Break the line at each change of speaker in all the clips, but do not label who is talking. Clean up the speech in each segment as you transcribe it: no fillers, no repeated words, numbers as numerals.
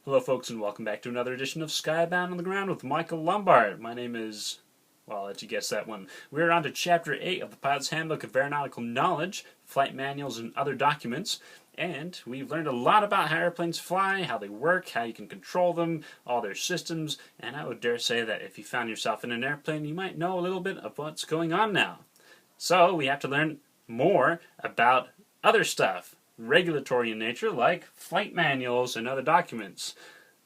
Hello folks, and welcome back to another edition of Skybound on the Ground with Michael Lombard. My name is, well, I'll let you guess that one. We're on to Chapter 8 of the Pilot's Handbook of Aeronautical Knowledge, Flight Manuals and Other Documents, and we've learned a lot about how airplanes fly, how they work, how you can control them, all their systems, and I would dare say that if you found yourself in an airplane, you might know a little bit of what's going on now. So we have to learn more about other stuff, regulatory in nature, like flight manuals and other documents.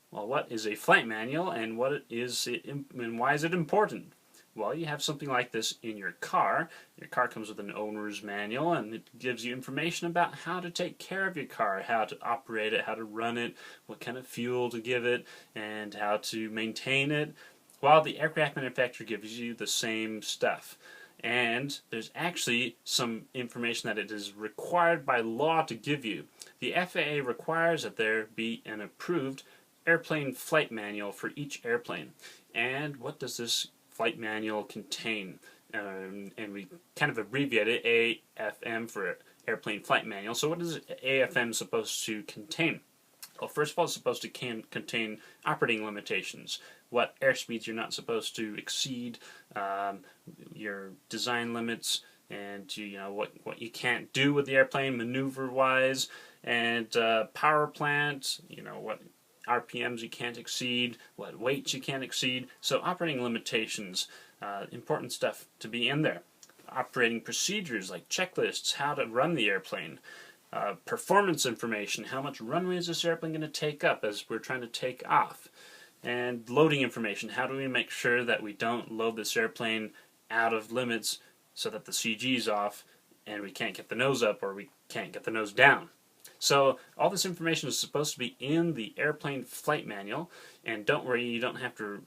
Well, what is a flight manual, and what is it, and why is it important? Well, you have something like this in your car. Your car comes with an owner's manual, and it gives you information about how to take care of your car, how to operate it, how to run it, what kind of fuel to give it, and how to maintain it, while the aircraft manufacturer gives you the same stuff. And there's actually some information that it is required by law to give you. The FAA requires that there be an approved airplane flight manual for each airplane. And what does this flight manual contain? And we kind of abbreviate it AFM for Airplane Flight Manual. So what is AFM supposed to contain? Well, first of all, it's supposed to contain operating limitations, what airspeeds you're not supposed to exceed, your design limits, and what you can't do with the airplane maneuver-wise, and power plant, what RPMs you can't exceed, what weights you can't exceed. So operating limitations, important stuff to be in there. Operating procedures like checklists, how to run the airplane. Performance information, how much runway is this airplane going to take up as we're trying to take off, and loading information, how do we make sure that we don't load this airplane out of limits so that the CG is off and we can't get the nose up or we can't get the nose down. So all this information is supposed to be in the airplane flight manual, and don't worry, you don't have to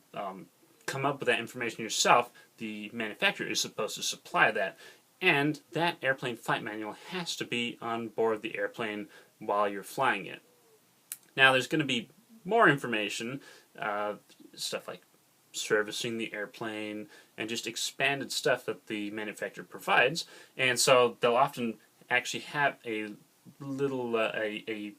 come up with that information yourself. The manufacturer is supposed to supply that. And that airplane flight manual has to be on board the airplane while you're flying it. Now there's going to be more information, stuff like servicing the airplane and just expanded stuff that the manufacturer provides. And so they'll often actually have a little, a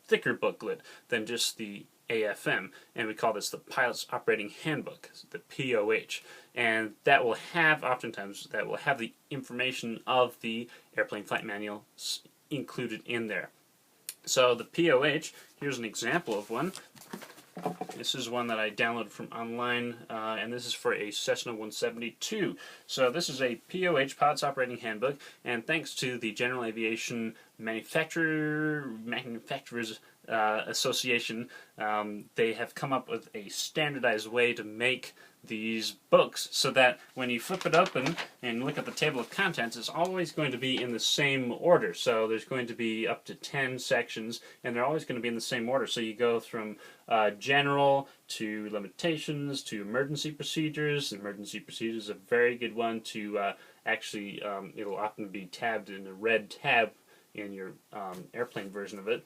thicker booklet than just the AFM, and we call this the Pilot's Operating Handbook, the POH, and that will have, oftentimes, that will have the information of the airplane flight manual included in there. So the POH, here's an example of one. This is one that I downloaded from online, and this is for a Cessna 172. So this is a POH, Pilot's Operating Handbook, and thanks to the General Aviation Manufacturers Association, they have come up with a standardized way to make these books so that when you flip it open and look at the table of contents, it's always going to be in the same order. So there's going to be up to 10 sections, and they're always going to be in the same order. So you go from general to limitations to emergency procedures. Emergency procedures is a very good one to actually, it'll often be tabbed in a red tab in your airplane version of it.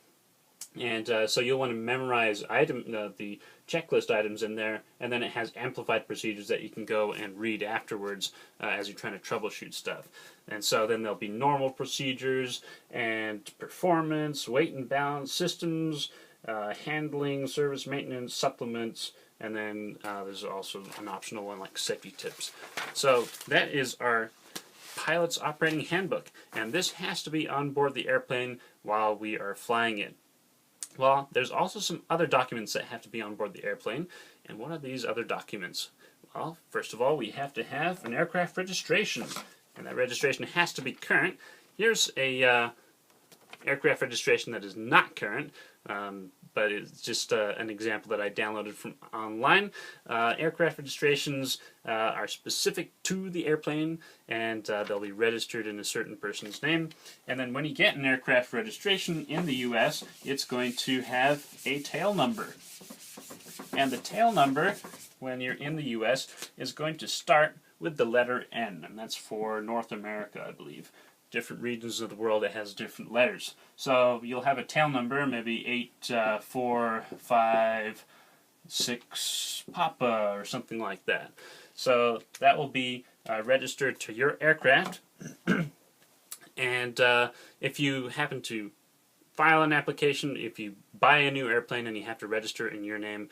And so you'll want to memorize the checklist items in there, and then it has amplified procedures that you can go and read afterwards as you're trying to troubleshoot stuff. And so then there'll be normal procedures and performance, weight and balance systems, handling, service maintenance, supplements, and then there's also an optional one like safety tips. So that is our Pilot's Operating Handbook, and this has to be on board the airplane while we are flying it. Well, there's also some other documents that have to be on board the airplane, and what are these other documents? Well, first of all, we have to have an aircraft registration, and that registration has to be current. Here's a aircraft registration that is not current, but it's just an example that I downloaded from online. Aircraft registrations are specific to the airplane, and they'll be registered in a certain person's name. And then when you get an aircraft registration in the U.S., it's going to have a tail number. And the tail number, when you're in the U.S., is going to start with the letter N, and that's for North America, I believe. Different regions of the world, it has different letters. So you'll have a tail number, maybe 845 Papa or something like that. So that will be registered to your aircraft. And if you happen to file an application. If you buy a new airplane and you have to register it in your name,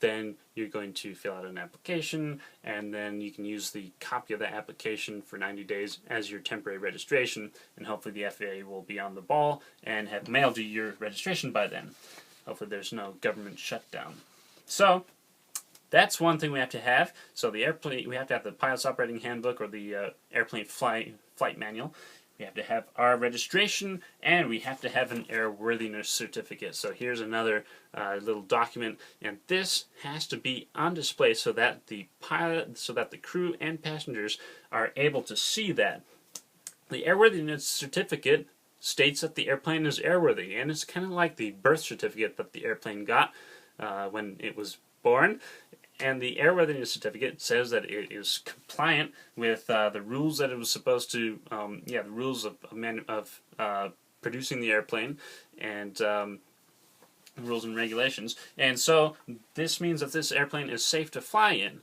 then you're going to fill out an application, and then you can use the copy of that application for 90 days as your temporary registration, and hopefully the FAA will be on the ball and have mailed you your registration by then. Hopefully there's no government shutdown. So that's one thing we have to have. So the airplane, we have to have the pilot's operating handbook or the airplane flight manual. We have to have our registration, and we have to have an airworthiness certificate. So here's another little document, and this has to be on display so that the crew and passengers are able to see that. The airworthiness certificate states that the airplane is airworthy, and it's kind of like the birth certificate that the airplane got when it was born. And the airworthiness certificate says that it is compliant with the rules that it was supposed to, the rules of producing the airplane, and rules and regulations. And so this means that this airplane is safe to fly in.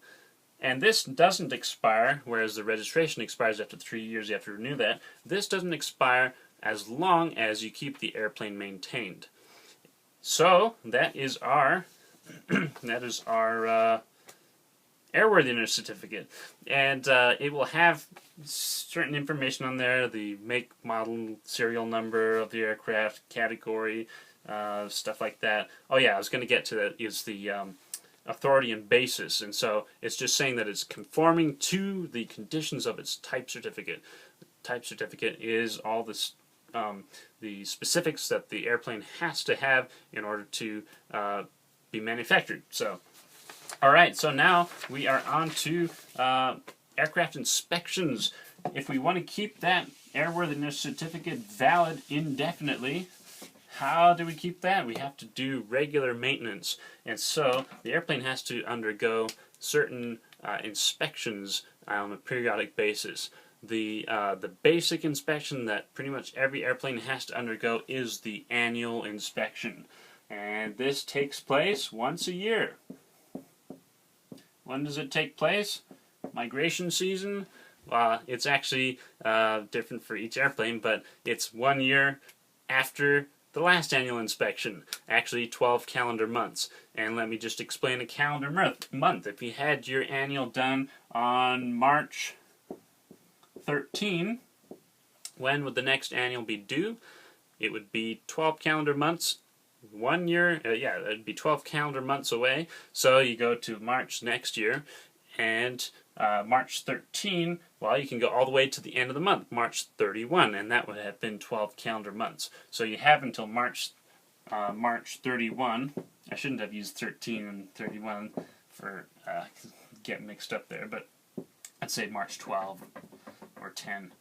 And this doesn't expire, whereas the registration expires after 3 years. You have to renew that. This doesn't expire as long as you keep the airplane maintained. So that is our airworthiness certificate, and it will have certain information on there: the make, model, serial number of the aircraft, category, stuff like that. Oh yeah, I was going to get to that. Is the authority and basis, and so it's just saying that it's conforming to the conditions of its type certificate. The type certificate is all this. The specifics that the airplane has to have in order to be manufactured. So, alright, so now we are on to aircraft inspections. If we want to keep that airworthiness certificate valid indefinitely, how do we keep that? We have to do regular maintenance. And so the airplane has to undergo certain inspections on a periodic basis. The basic inspection that pretty much every airplane has to undergo is the annual inspection. And this takes place once a year. When does it take place? Migration season? It's actually different for each airplane, but it's 1 year after the last annual inspection. Actually 12 calendar months. And let me just explain a calendar month. If you had your annual done on March 13, when would the next annual be due? It would be 12 calendar months. 1 year, it'd be 12 calendar months away. So you go to March next year, and March 13, well, you can go all the way to the end of the month, March 31, and that would have been 12 calendar months. So you have until March 31. I shouldn't have used 13 and 31 for getting mixed up there, but I'd say March 12 or 10.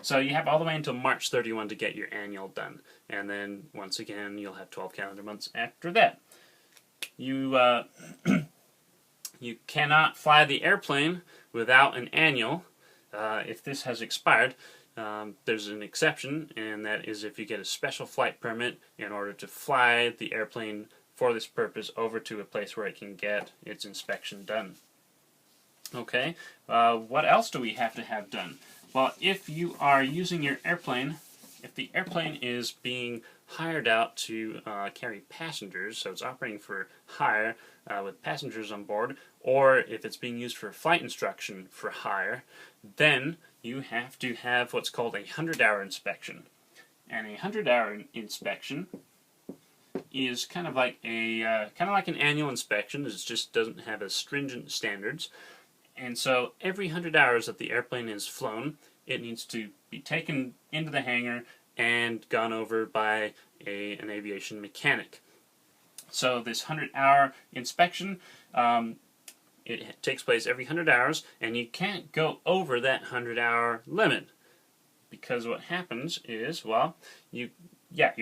So you have all the way until March 31 to get your annual done. And then, once again, you'll have 12 calendar months after that. You you cannot fly the airplane without an annual. If this has expired, there's an exception, and that is if you get a special flight permit in order to fly the airplane for this purpose over to a place where it can get its inspection done. Okay, what else do we have to have done? Well, if you are using your airplane, if the airplane is being hired out to carry passengers, so it's operating for hire with passengers on board, or if it's being used for flight instruction for hire, then you have to have what's called a 100-hour inspection. And a 100-hour inspection is kind of like an annual inspection. It just doesn't have as stringent standards. And so every 100 hours that the airplane is flown, it needs to be taken into the hangar and gone over by an aviation mechanic. So this 100-hour inspection, it takes place every 100 hours, and you can't go over that 100-hour limit, because what happens is, well, you're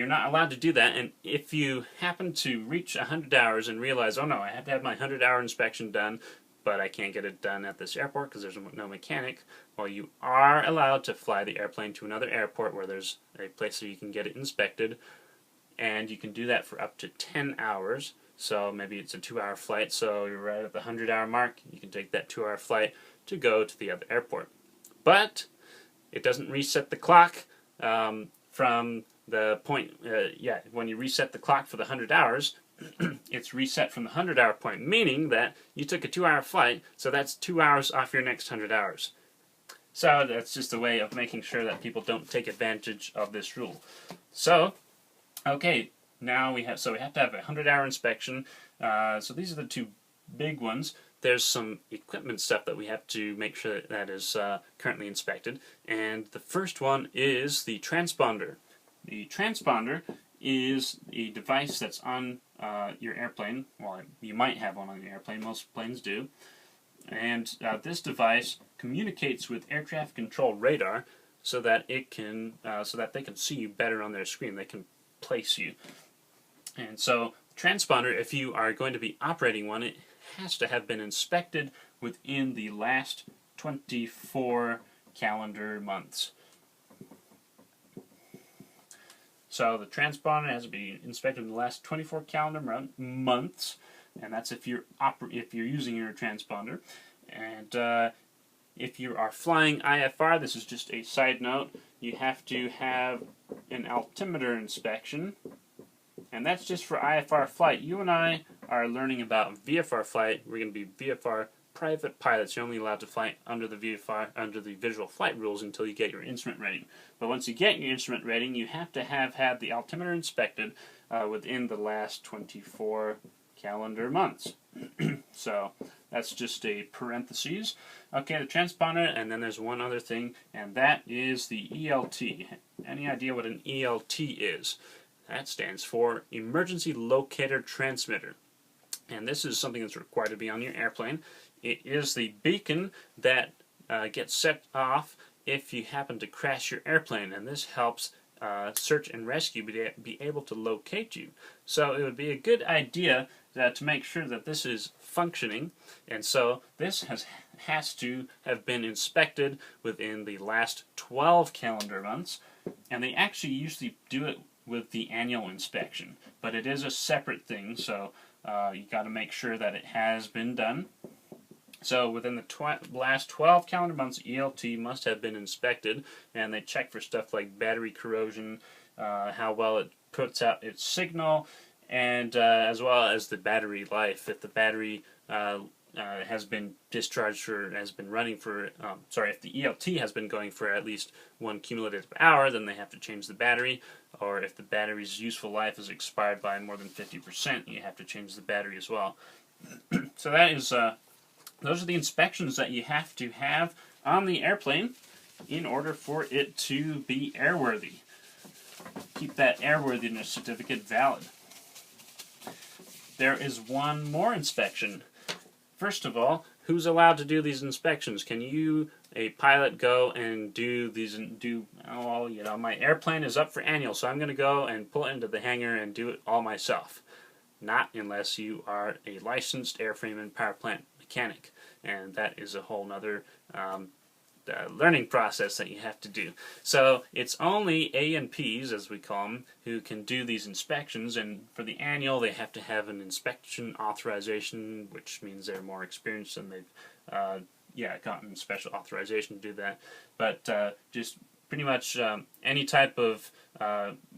not allowed to do that. And if you happen to reach 100 hours and realize, oh no, I have to have my 100-hour inspection done, but I can't get it done at this airport because there's no mechanic, well, you are allowed to fly the airplane to another airport where there's a place where you can get it inspected, and you can do that for up to 10 hours. So maybe it's a 2-hour flight, so you're right at the 100-hour mark. You can take that 2-hour flight to go to the other airport. But it doesn't reset the clock from the point, when you reset the clock for the 100 hours, it's reset from the 100-hour point, meaning that you took a 2-hour flight, so that's 2 hours off your next 100 hours. So that's just a way of making sure that people don't take advantage of this rule. So, okay, now we have to have a 100-hour inspection. So these are the two big ones. There's some equipment stuff that we have to make sure that is currently inspected. And the first one is the transponder. The transponder is a device that's on your airplane. Well, you might have one on your airplane. Most planes do. And this device communicates with air traffic control radar so that it can, so that they can see you better on their screen. They can place you. And so, transponder, if you are going to be operating one, it has to have been inspected within the last 24 calendar months. So the transponder has to be inspected in the last 24 calendar months, and that's if you're using your transponder. And if you are flying IFR, this is just a side note, you have to have an altimeter inspection, and that's just for IFR flight. You and I are learning about VFR flight. We're going to be VFR private pilots. You're only allowed to fly under the VFR, under the visual flight rules, until you get your instrument rating. But once you get your instrument rating, you have to have had the altimeter inspected within the last 24 calendar months. So that's just a parentheses. Okay, the transponder, and then there's one other thing, and that is the ELT. Any idea what an ELT is? That stands for Emergency Locator Transmitter. And this is something that's required to be on your airplane. It is the beacon that gets set off if you happen to crash your airplane, and this helps search and rescue be able to locate you. So it would be a good idea to make sure that this is functioning, and so this has to have been inspected within the last 12 calendar months, and they actually usually do it with the annual inspection, but it is a separate thing, so you got to make sure that it has been done. So within the last 12 calendar months, ELT must have been inspected, and they check for stuff like battery corrosion, how well it puts out its signal, and as well as the battery life. If the battery has been discharged or has been running for, if the ELT has been going for at least 1 cumulative hour, then they have to change the battery. Or if the battery's useful life is expired by more than 50%, you have to change the battery as well. So that is, those are the inspections that you have to have on the airplane in order for it to be airworthy. Keep that airworthiness certificate valid. There is one more inspection. First of all, who's allowed to do these inspections? Can you, a pilot, go and do these my airplane is up for annual, so I'm going to go and pull it into the hangar and do it all myself. Not unless you are a licensed airframe and power plant mechanic, and that is a whole nother learning process that you have to do. So it's only A&Ps, as we call them, who can do these inspections, and for the annual they have to have an inspection authorization, which means they're more experienced and they've gotten special authorization to do that. But just pretty much any type of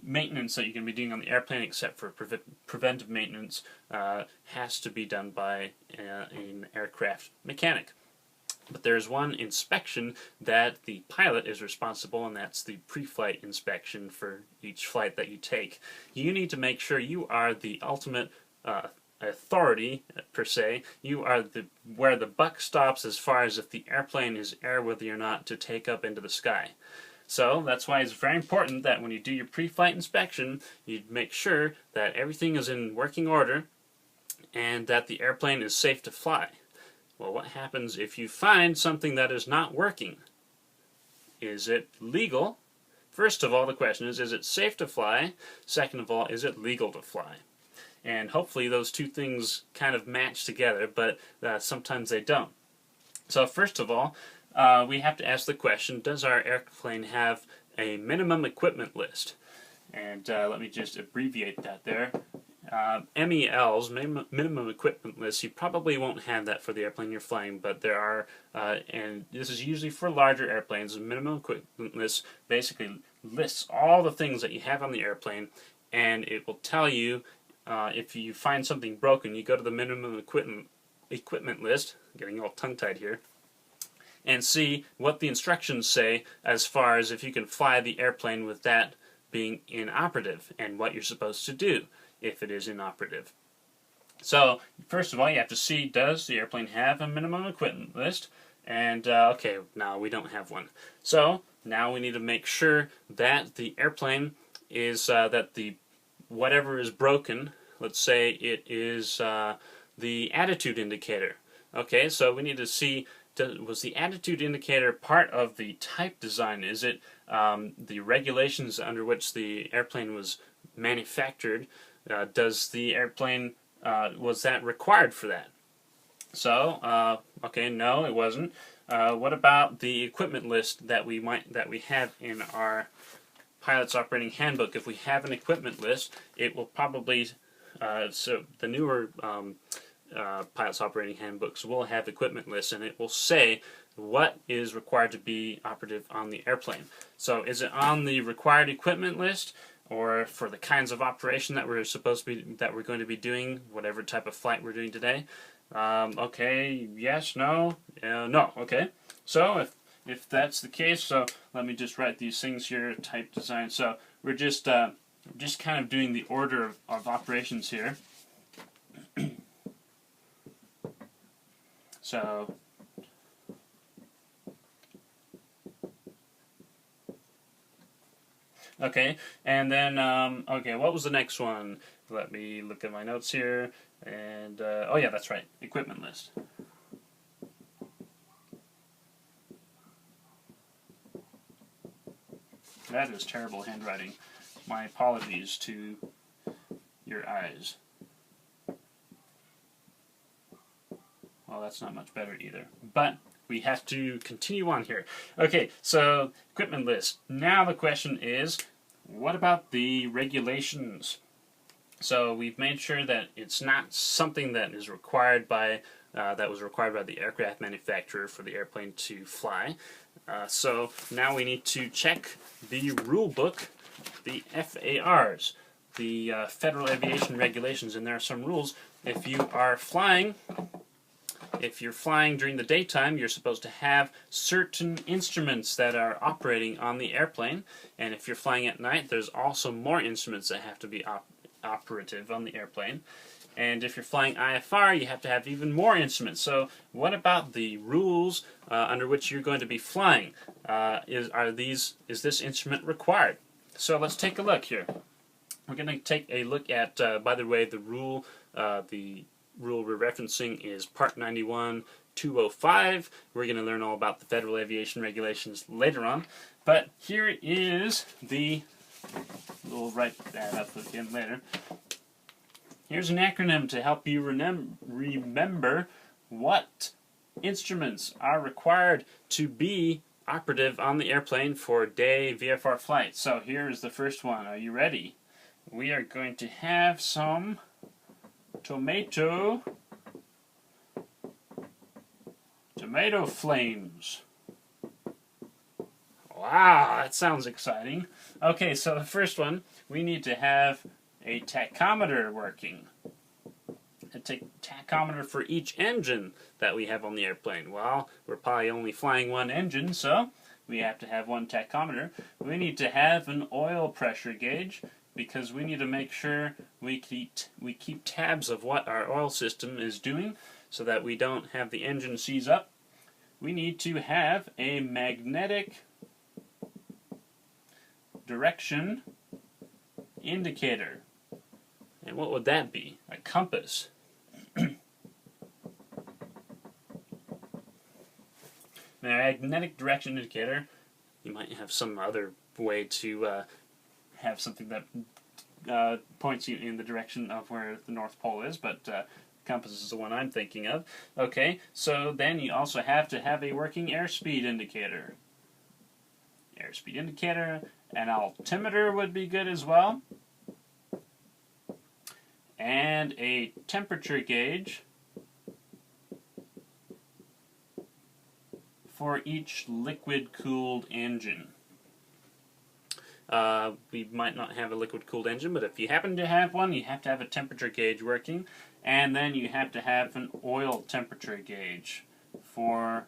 maintenance that you can be doing on the airplane, except for preventive maintenance, has to be done by an aircraft mechanic. But there's one inspection that the pilot is responsible, and that's the pre-flight inspection for each flight that you take. You need to make sure you are the ultimate authority, per se. You are where the buck stops as far as if the airplane is airworthy or not to take up into the sky. So that's why it's very important that when you do your pre-flight inspection, you make sure that everything is in working order and that the airplane is safe to fly. Well, what happens if you find something that is not working? Is it legal? First of all, the question is it safe to fly? Second of all, is it legal to fly? And hopefully those two things kind of match together, but sometimes they don't. So first of all, we have to ask the question, does our airplane have a minimum equipment list? And let me just abbreviate that there. MELs, minimum equipment list, you probably won't have that for the airplane you're flying, but there are, and this is usually for larger airplanes, minimum equipment list basically lists all the things that you have on the airplane, and it will tell you if you find something broken, you go to the minimum equipment list, getting all tongue-tied here, and see what the instructions say as far as if you can fly the airplane with that being inoperative, and what you're supposed to do if it is inoperative. So, first of all, you have to see, does the airplane have a minimum equipment list? And, okay, now we don't have one. So, now we need to make sure that the airplane is, that the whatever is broken, let's say it is the attitude indicator. Okay, so we need to see, was the attitude indicator part of the type design? Is it the regulations under which the airplane was manufactured? Does the airplane, was that required for that? So, okay, no, it wasn't. What about the equipment list that we have in our Pilot's Operating Handbook? If we have an equipment list, it will probably, so the newer Pilot's Operating Handbooks will have equipment lists, and it will say what is required to be operative on the airplane. So is it on the required equipment list, or for the kinds of operation that we're going to be doing, whatever type of flight we're doing today? Okay, yes, no, no, okay. So if that's the case, so let me just write these things here, type design. So we're just kind of doing the order of operations here. So okay, and then okay, what was the next one? Let me look at my notes here. And oh yeah, that's right, equipment list. That is terrible handwriting. My apologies to your eyes. Well, that's not much better either. But we have to continue on here. Okay, so equipment list. Now the question is, what about the regulations? So we've made sure that it's not something that is required by that was required by the aircraft manufacturer for the airplane to fly. So now we need to check the rule book, the FARs, the Federal Aviation Regulations, and there are some rules. If you're flying during the daytime, you're supposed to have certain instruments that are operating on the airplane, and if you're flying at night, there's also more instruments that have to be operative on the airplane. And if you're flying IFR, you have to have even more instruments. So what about the rules under which you're going to be flying? Is this instrument required? So let's take a look here. We're going to take a look at, by the way, the rule we're referencing is Part 91-205. We're going to learn all about the Federal Aviation Regulations later on. But here is we'll write that up again later. Here's an acronym to help you remember what instruments are required to be operative on the airplane for day VFR flight. So here's the first one. Are you ready? We are going to have some tomato flames. Wow, that sounds exciting. Okay, so the first one, we need to have a tachometer working. A tachometer for each engine that we have on the airplane. Well, we're probably only flying one engine, so we have to have one tachometer. We need to have an oil pressure gauge, because we need to make sure we keep tabs of what our oil system is doing so that we don't have the engine seize up. We need to have a magnetic direction indicator. And what would that be? A compass. Magnetic direction indicator. You might have some other way to have something that points you in the direction of where the North Pole is, but compass is the one I'm thinking of. Okay, so then you also have to have a working airspeed indicator. Airspeed indicator, an altimeter would be good as well, and a temperature gauge for each liquid-cooled engine. We might not have a liquid-cooled engine, but if you happen to have one, you have to have a temperature gauge working, and then you have to have an oil temperature gauge for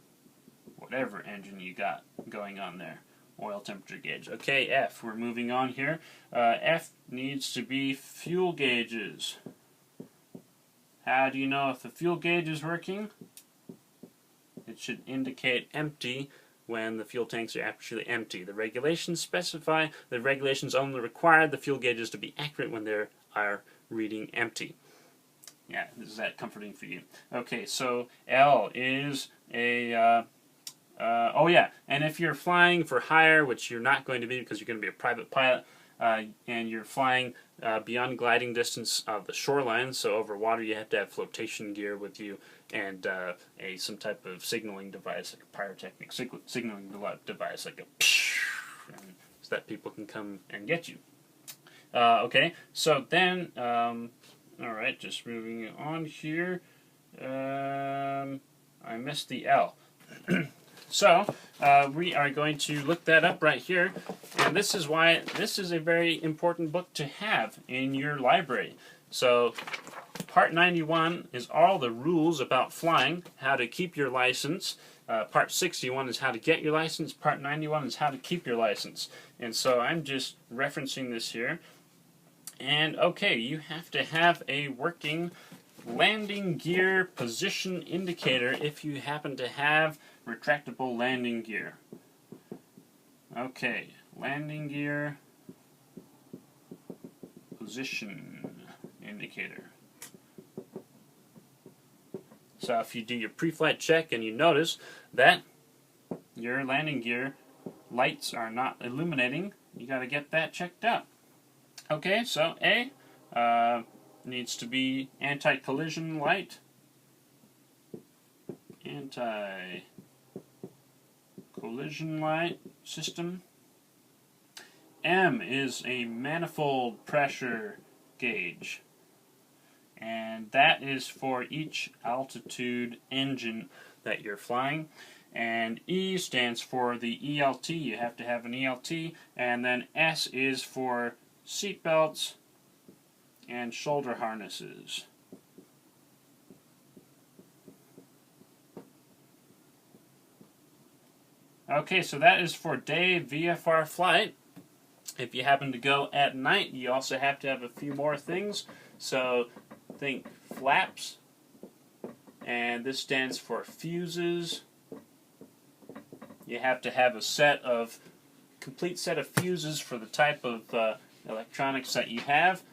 whatever engine you got going on there. Oil temperature gauge. Okay, F. We're moving on here. F needs to be fuel gauges. How do you know if the fuel gauge is working? It should indicate empty when the fuel tanks are actually empty. The regulations specify the regulations only require the fuel gauges to be accurate when they are reading empty. Yeah, is that comforting for you? Okay, so L is a oh yeah, and if you're flying for hire, which you're not going to be because you're going to be a private pilot, and you're flying beyond gliding distance of the shoreline, so over water you have to have flotation gear with you and some type of signaling device, like a pyrotechnic signaling device, like a so that people can come and get you. Okay, so then, alright, just moving on here, I missed the L. So, we are going to look that up right here, and this is why this is a very important book to have in your library. So, Part 91 is all the rules about flying, how to keep your license. Part 61 is how to get your license. Part 91 is how to keep your license. And so I'm just referencing this here. And okay, you have to have a working landing gear position indicator if you happen to have retractable landing gear. Okay, landing gear position indicator. So if you do your pre-flight check and you notice that your landing gear lights are not illuminating, you got to get that checked out. Okay, so A needs to be anti-collision light. Anti-collision light system. M is a manifold pressure gauge, and that is for each altitude engine that you're flying. And E stands for the ELT. You have to have an ELT. And then S is for seat belts and shoulder harnesses. Okay, so that is for day VFR flight. If you happen to go at night, you also have to have a few more things. So think flaps, and this stands for fuses. You have to have a complete set of fuses for the type of electronics that you have,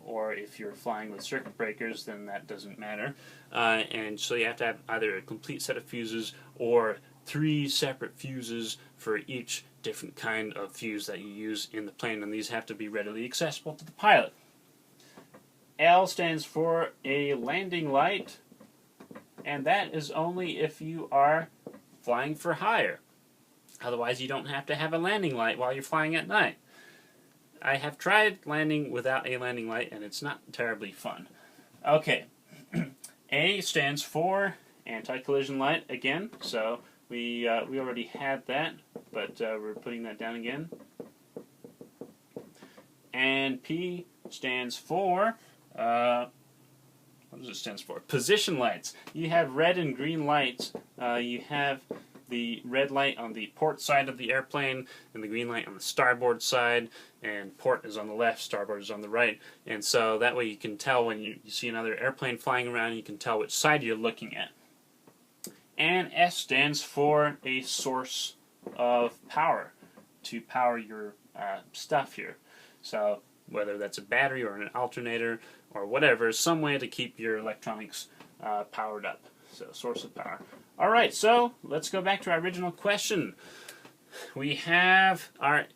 or if you're flying with circuit breakers, then that doesn't matter. And so you have to have either a complete set of fuses or 3 separate fuses for each different kind of fuse that you use in the plane, and these have to be readily accessible to the pilot. L stands for a landing light, and that is only if you are flying for hire. Otherwise, you don't have to have a landing light while you're flying at night. I have tried landing without a landing light, and it's not terribly fun. Okay, A stands for anti-collision light again, so we already had that, but we're putting that down again. And P stands for, what does it stand for? Position lights. You have red and green lights. You have the red light on the port side of the airplane and the green light on the starboard side, and port is on the left, starboard is on the right, and so that way you can tell when you see another airplane flying around, you can tell which side you're looking at. And S stands for a source of power to power your stuff here. So whether that's a battery or an alternator or whatever, some way to keep your electronics powered up. So source of power. Alright, so let's go back to our original question. We have our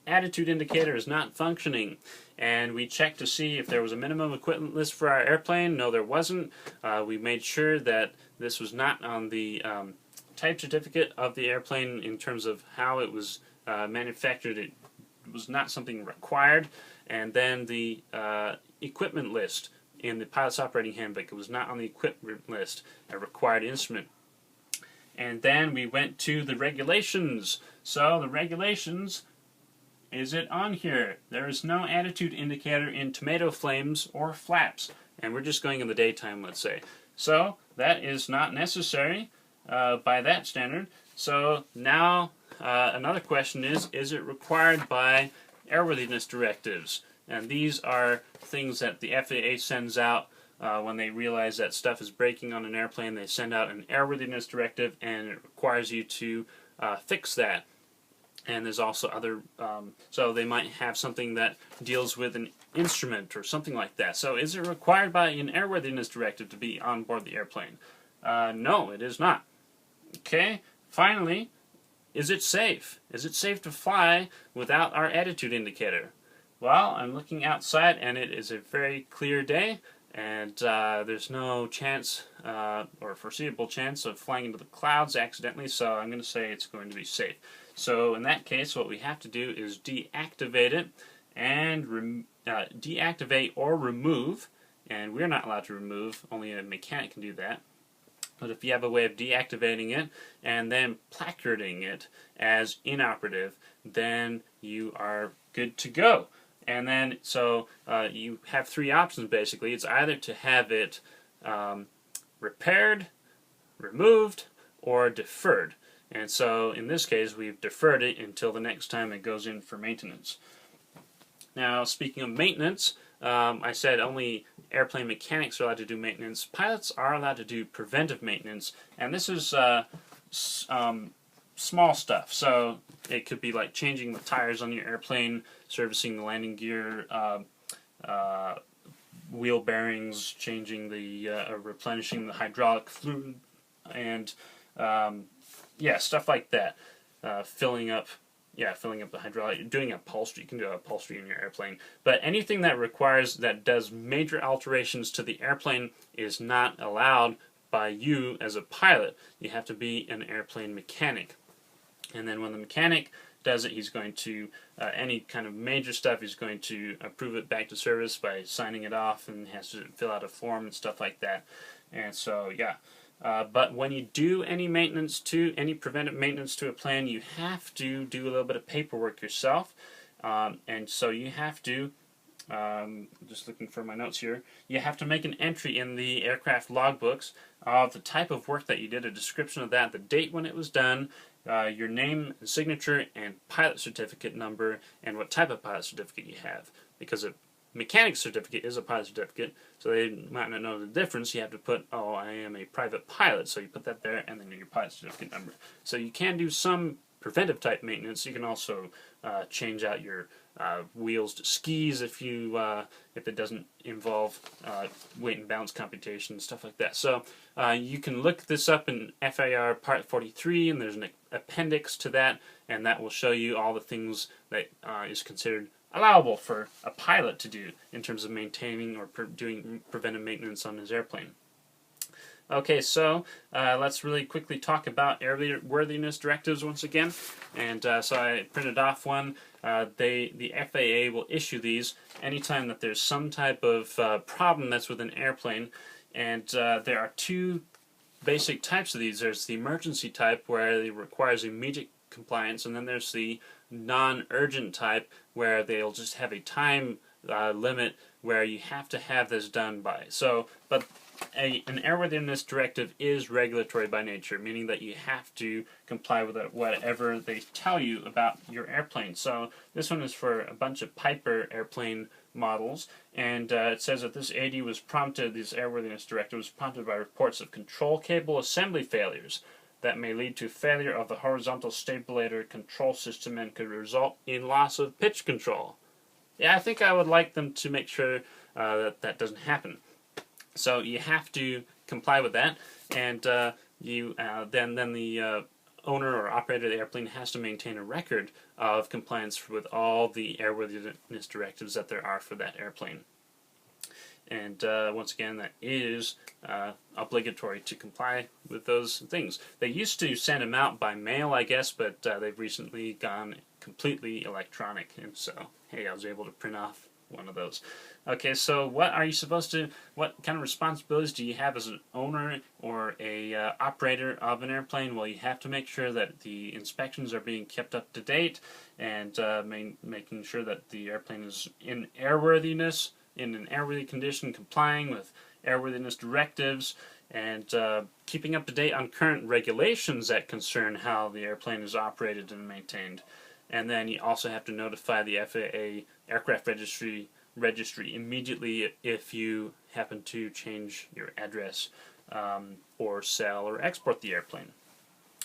attitude indicator is not functioning, and we checked to see if there was a minimum equipment list for our airplane. No, there wasn't. We made sure that this was not on the type certificate of the airplane in terms of how it was manufactured. It was not something required. And then the equipment list in the pilot's operating handbook, it was not on the equipment list, a required instrument. And then we went to the regulations. So the regulations Is it on here? There is no attitude indicator in tomato flames or flaps. And we're just going in the daytime, let's say. So that is not necessary by that standard. So now another question is it required by airworthiness directives? And these are things that the FAA sends out when they realize that stuff is breaking on an airplane. They send out an airworthiness directive, and it requires you to fix that. And there's also other, so they might have something that deals with an instrument or something like that. So is it required by an airworthiness directive to be on board the airplane? No, it is not. Okay, finally, is it safe? Is it safe to fly without our attitude indicator? Well, I'm looking outside and it is a very clear day, and there's no chance or foreseeable chance of flying into the clouds accidentally, so I'm going to say it's going to be safe. So in that case, what we have to do is deactivate it and deactivate or remove, and we're not allowed to remove, only a mechanic can do that. But if you have a way of deactivating it and then placarding it as inoperative, then you are good to go. And then, so you have three options basically. It's either to have it repaired, removed, or deferred. And so in this case, we've deferred it until the next time it goes in for maintenance. Now, speaking of maintenance, I said only airplane mechanics are allowed to do maintenance. Pilots are allowed to do preventive maintenance, and this is small stuff. So it could be like changing the tires on your airplane, servicing the landing gear, wheel bearings, changing the replenishing the hydraulic fluid, and yeah, stuff like that. Filling up the hydraulic, doing upholstery. You can do upholstery in your airplane. But anything that does major alterations to the airplane is not allowed by you as a pilot. You have to be an airplane mechanic. And then when the mechanic does it, he's going to, any kind of major stuff, he's going to approve it back to service by signing it off, and has to fill out a form and stuff like that. And so, yeah. But when you do any preventive maintenance to a plane, you have to do a little bit of paperwork yourself. And so you have to, just looking for my notes here, you have to make an entry in the aircraft logbooks of the type of work that you did, a description of that, the date when it was done, your name, signature, and pilot certificate number, and what type of pilot certificate you have. Because a mechanic certificate is a pilot certificate, so they might not know the difference. You have to put, oh, I am a private pilot, so you put that there, and then your pilot certificate number. So you can do some preventive type maintenance. You can also change out your wheels to skis if it doesn't involve weight and balance computation, stuff like that. So you can look this up in FAR Part 43, and there's an appendix to that, and that will show you all the things that is considered allowable for a pilot to do in terms of maintaining or doing preventive maintenance on his airplane. Okay, so let's really quickly talk about airworthiness directives once again. And so I printed off one. The FAA will issue these anytime that there's some type of problem that's with an airplane. And there are two basic types of these. There's the emergency type, where it requires immediate compliance, and then there's the non-urgent type, where they'll just have a time limit where you have to have this done by. So, but an airworthiness directive is regulatory by nature, meaning that you have to comply with whatever they tell you about your airplane. So this one is for a bunch of Piper airplane models, and it says that this airworthiness directive was prompted by reports of control cable assembly failures that may lead to failure of the horizontal stabilizer control system and could result in loss of pitch control. Yeah, I think I would like them to make sure that that doesn't happen. So you have to comply with that, and then the owner or operator of the airplane has to maintain a record of compliance with all the airworthiness directives that there are for that airplane. And once again, that is obligatory to comply with those things. They used to send them out by mail, I guess, but they've recently gone completely electronic. And so, hey, I was able to print off one of those. Okay, so what kind of responsibilities do you have as an owner or a operator of an airplane? Well, you have to make sure that the inspections are being kept up to date, and making sure that the airplane is in an airworthy condition, complying with airworthiness directives, and keeping up to date on current regulations that concern how the airplane is operated and maintained. And then you also have to notify the FAA aircraft registry immediately if you happen to change your address, or sell or export the airplane.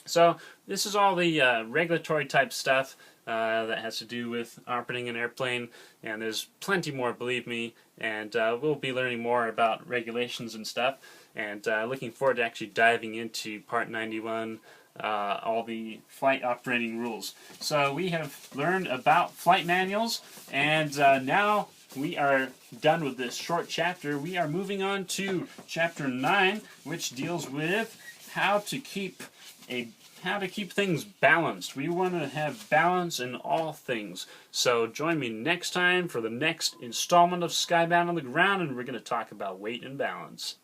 So this is all the regulatory type stuff that has to do with operating an airplane, and there's plenty more, believe me, and we'll be learning more about regulations and stuff, and looking forward to actually diving into Part 91, all the flight operating rules. So we have learned about flight manuals, and now we are done with this short chapter. We are moving on to Chapter 9, which deals with how to keep things balanced. We want to have balance in all things. So join me next time for the next installment of Skybound on the Ground, and we're going to talk about weight and balance.